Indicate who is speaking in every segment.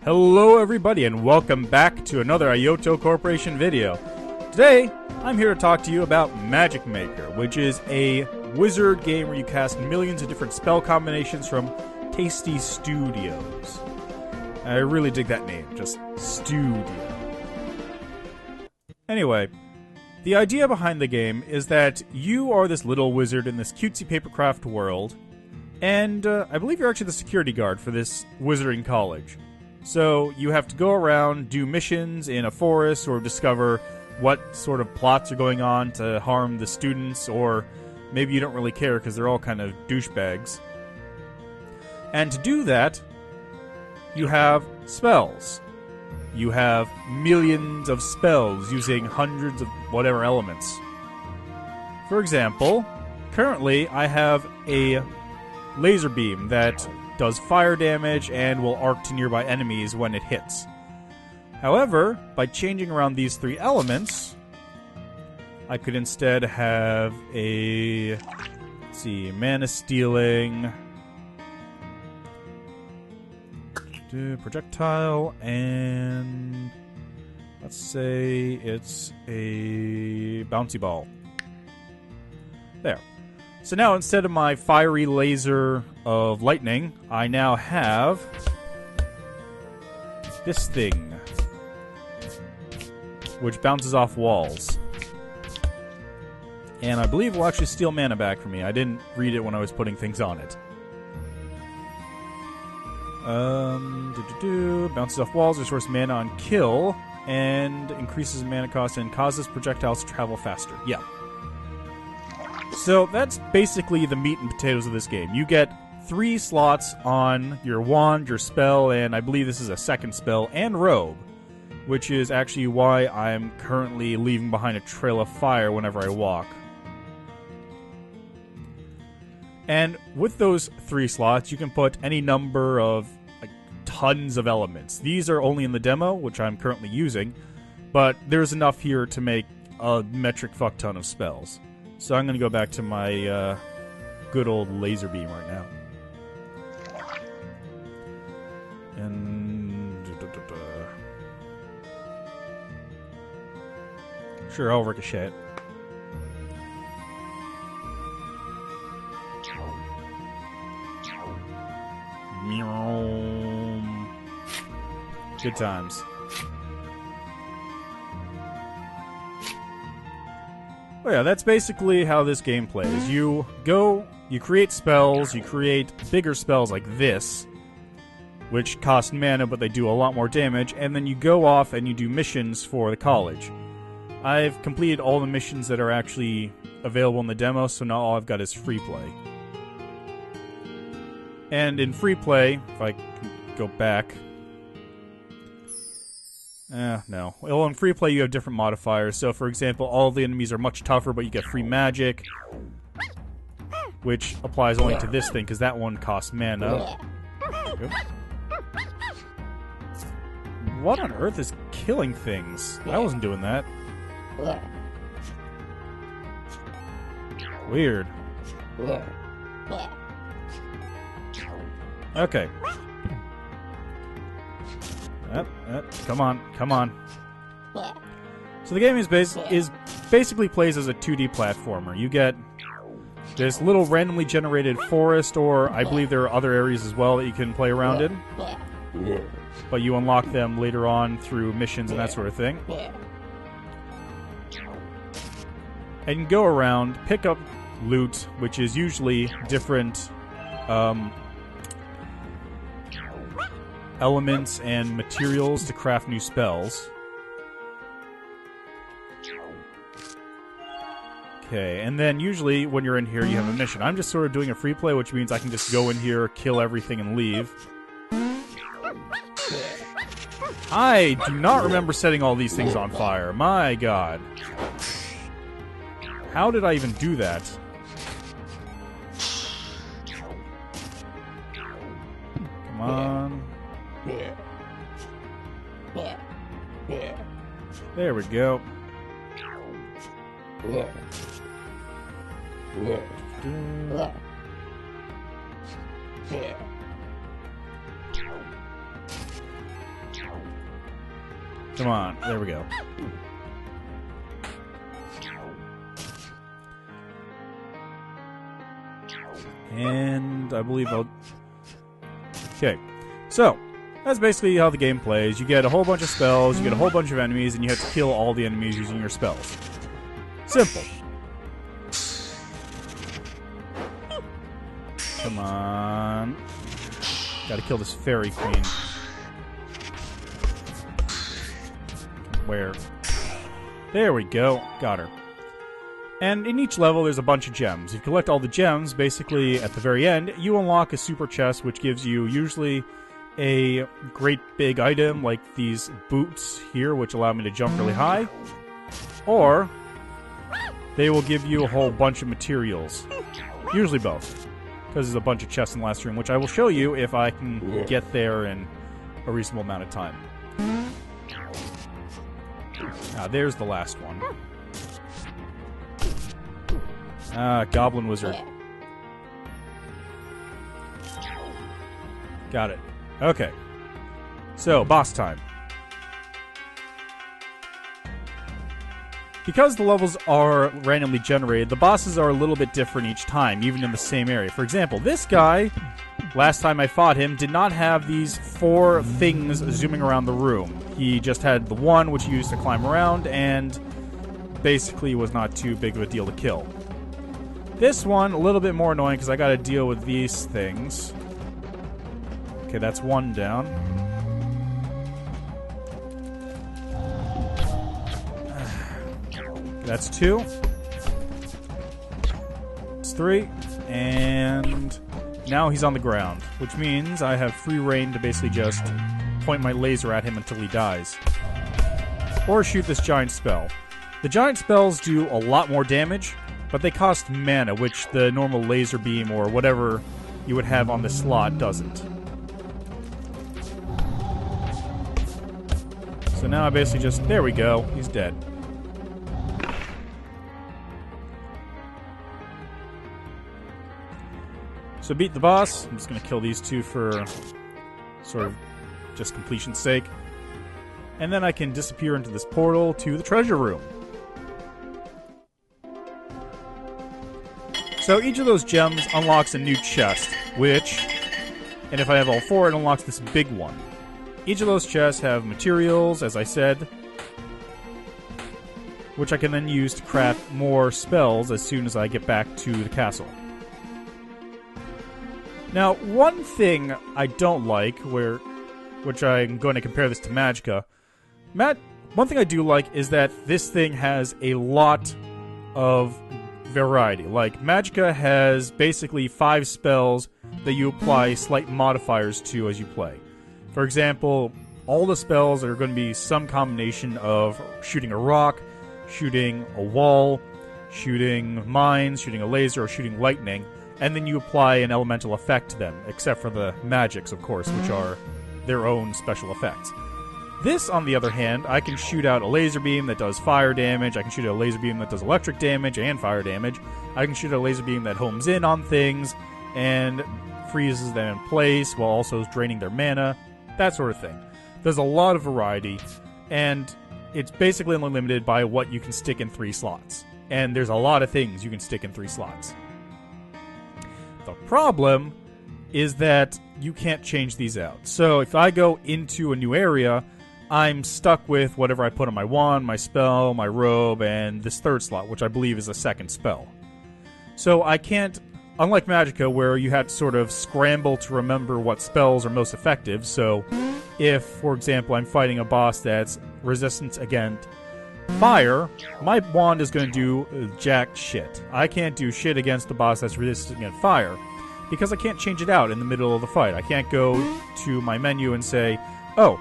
Speaker 1: Hello everybody and welcome back to another Ayoto Corporation video. Today, I'm here to talk to you about Magicmaker, which is a wizard game where you cast millions of different spell combinations from Tasty Stewdios. I really dig that name, just Studio. Anyway, the idea behind the game is that you are this little wizard in this cutesy papercraft world, and I believe you're actually the security guard for this wizarding college. So you have to go around, do missions in a forest, or discover what sort of plots are going on to harm the students, or maybe you don't really care because they're all kind of douchebags. And to do that, you have spells. You have millions of spells using hundreds of whatever elements. For example, currently I have a laser beam that does fire damage and will arc to nearby enemies when it hits. However, by changing around these three elements, I could instead have a, let's see, mana stealing, projectile, and let's say it's a bouncy ball. There. So now, instead of my fiery laser of lightning, I now have this thing, which bounces off walls. And I believe will actually steal mana back from me. I didn't read it when I was putting things on it. Bounces off walls, restores mana on kill, and increases mana cost and causes projectiles to travel faster. Yeah. So that's basically the meat and potatoes of this game. You get 3 slots on your wand, your spell, and I believe this is a second spell, and robe, which is actually why I'm currently leaving behind a trail of fire whenever I walk. And with those 3 slots, you can put any number of tons of elements. These are only in the demo, which I'm currently using, but there's enough here to make a metric fuck ton of spells. So I'm going to go back to my good old laser beam right now. And sure, I'll ricochet it. Good times. Oh yeah, that's basically how this game plays. You go, you create spells, you create bigger spells like this, which cost mana but they do a lot more damage, and then you go off and you do missions for the college. I've completed all the missions that are actually available in the demo, so now all I've got is free play. And in free play, if I can go back... no. Well, in free play you have different modifiers. So, for example, all the enemies are much tougher, but you get free magic, which applies only to this thing, because that one costs mana. Oops. What on earth is killing things? I wasn't doing that. Weird. Okay. Come on. So the game is basically plays as a 2D platformer. You get this little randomly generated forest, or I believe there are other areas as well that you can play around in. But you unlock them later on through missions and that sort of thing. And you go around, pick up loot, which is usually different elements and materials to craft new spells. Okay, and then usually when you're in here you have a mission. I'm just sort of doing a free play, which means I can just go in here, kill everything, and leave. I do not remember setting all these things on fire. My god. How did I even do that? Come on. There we go. Come on. There we go. And I believe I'll... Okay. So, that's basically how the game plays. You get a whole bunch of spells, you get a whole bunch of enemies, and you have to kill all the enemies using your spells. Simple. Come on. Gotta kill this fairy queen. Where? There we go. Got her. And in each level, there's a bunch of gems. If you collect all the gems, basically, at the very end, you unlock a super chest, which gives you usually a great big item, like these boots here, which allow me to jump really high. Or, they will give you a whole bunch of materials. Usually both. Because there's a bunch of chests in the last room, which I will show you if I can get there in a reasonable amount of time. There's the last one. Goblin Wizard. Got it. Okay. So, boss time. Because the levels are randomly generated, the bosses are a little bit different each time, even in the same area. For example, this guy, last time I fought him, did not have these 4 things zooming around the room. He just had the one, which he used to climb around, and basically was not too big of a deal to kill. This one, a little bit more annoying, because I gotta deal with these things. Okay, that's 1 down. That's 2. It's 3. And now he's on the ground, which means I have free reign to basically just point my laser at him until he dies. Or shoot this giant spell. The giant spells do a lot more damage, but they cost mana, which the normal laser beam or whatever you would have on the slot doesn't. So now I basically just... There we go. He's dead. So beat the boss. I'm just going to kill these 2 for sort of just completion's sake. And then I can disappear into this portal to the treasure room. So each of those gems unlocks a new chest, which, and if I have all 4, it unlocks this big one. Each of those chests have materials, as I said, which I can then use to craft more spells as soon as I get back to the castle. Now, one thing I don't like, which I'm going to compare this to Magicka, one thing I do like is that this thing has a lot of variety. Like, Magicka has basically 5 spells that you apply slight modifiers to as you play. For example, all the spells are going to be some combination of shooting a rock, shooting a wall, shooting mines, shooting a laser, or shooting lightning. And then you apply an elemental effect to them, except for the magics, of course, which are their own special effects. This, on the other hand, I can shoot out a laser beam that does fire damage, I can shoot out a laser beam that does electric damage and fire damage, I can shoot a laser beam that homes in on things and freezes them in place while also draining their mana, that sort of thing. There's a lot of variety, and it's basically only limited by what you can stick in 3 slots. And there's a lot of things you can stick in 3 slots. The problem is that you can't change these out. So if I go into a new area, I'm stuck with whatever I put on my wand, my spell, my robe, and this 3rd slot, which I believe is a 2nd spell. So I can't, unlike Magicka, where you had to sort of scramble to remember what spells are most effective. So if, for example, I'm fighting a boss that's resistant against fire, my wand is going to do jack shit. I can't do shit against the boss that's resistant against fire, because I can't change it out in the middle of the fight. I can't go to my menu and say, oh,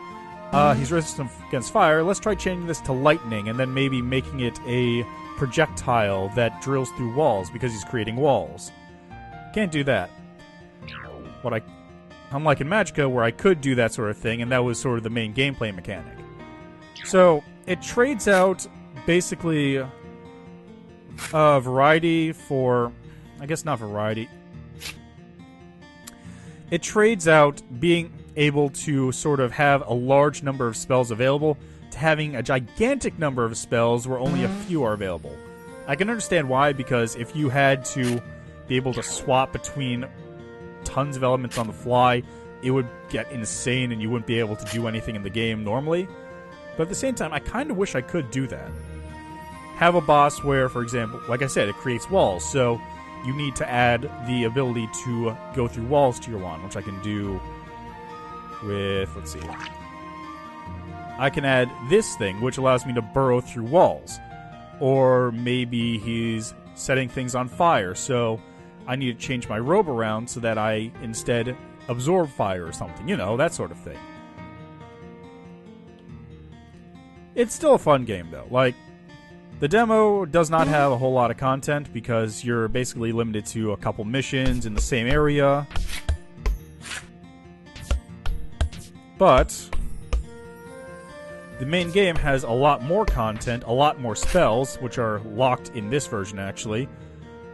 Speaker 1: he's resistant against fire, let's try changing this to lightning, and then maybe making it a projectile that drills through walls, because he's creating walls. Can't do that. Unlike in Magicka, where I could do that sort of thing, and that was sort of the main gameplay mechanic. So, it trades out, basically, variety for... I guess not variety. It trades out being... able to sort of have a large number of spells available to having a gigantic number of spells where only a few are available. I can understand why, because if you had to be able to swap between tons of elements on the fly, it would get insane and you wouldn't be able to do anything in the game normally. But at the same time, I kind of wish I could do that. Have a boss where, for example, like I said, it creates walls, so you need to add the ability to go through walls to your wand, which I can do with, let's see. I can add this thing, which allows me to burrow through walls. Or maybe he's setting things on fire, so I need to change my robe around so that I instead absorb fire or something. You know, that sort of thing. It's still a fun game, though. Like, the demo does not have a whole lot of content because you're basically limited to a couple missions in the same area. But the main game has a lot more content, a lot more spells, which are locked in this version, actually.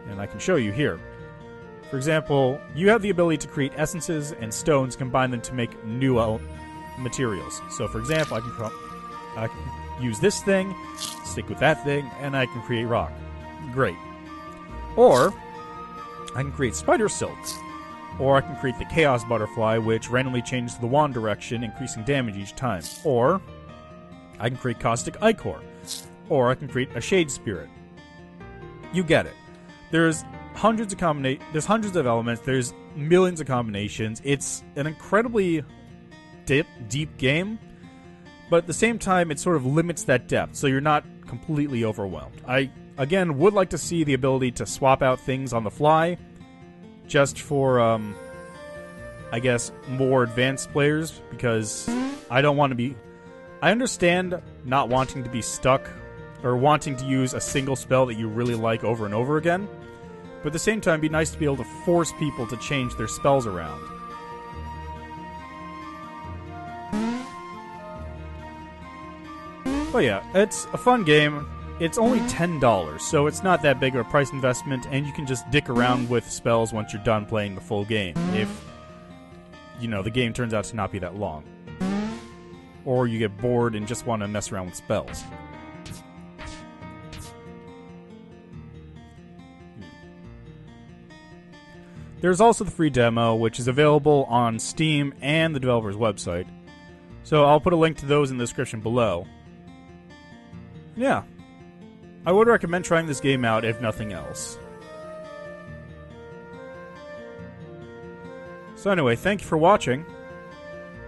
Speaker 1: And I can show you here. For example, you have the ability to create essences and stones, combine them to make new materials. So, for example, I can use this thing, stick with that thing, and I can create rock. Great. Or I can create spider silk. Or I can create the chaos butterfly, which randomly changes the wand direction, increasing damage each time. Or I can create caustic ichor. Or I can create a shade spirit. You get it. There's hundreds of elements. There's millions of combinations. It's an incredibly deep game. But at the same time, it sort of limits that depth, so you're not completely overwhelmed. I, again, would like to see the ability to swap out things on the fly, just for, I guess, more advanced players, because I don't want to be... I understand not wanting to be stuck, or wanting to use a single spell that you really like over and over again, but at the same time, it'd be nice to be able to force people to change their spells around. But yeah, it's a fun game. It's only $10, so it's not that big of a price investment, and you can just dick around with spells once you're done playing the full game, if, you know, the game turns out to not be that long. Or you get bored and just want to mess around with spells. There's also the free demo, which is available on Steam and the developer's website. So I'll put a link to those in the description below. Yeah. I would recommend trying this game out, if nothing else. So anyway, thank you for watching.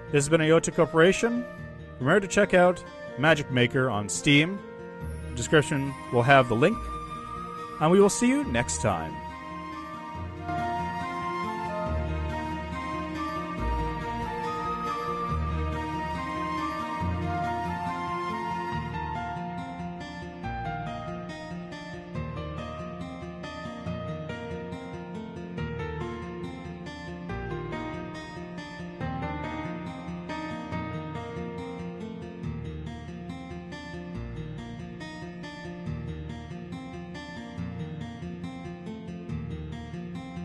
Speaker 1: This has been Ayoto Corporation. Remember to check out Magicmaker on Steam. The description will have the link. And we will see you next time.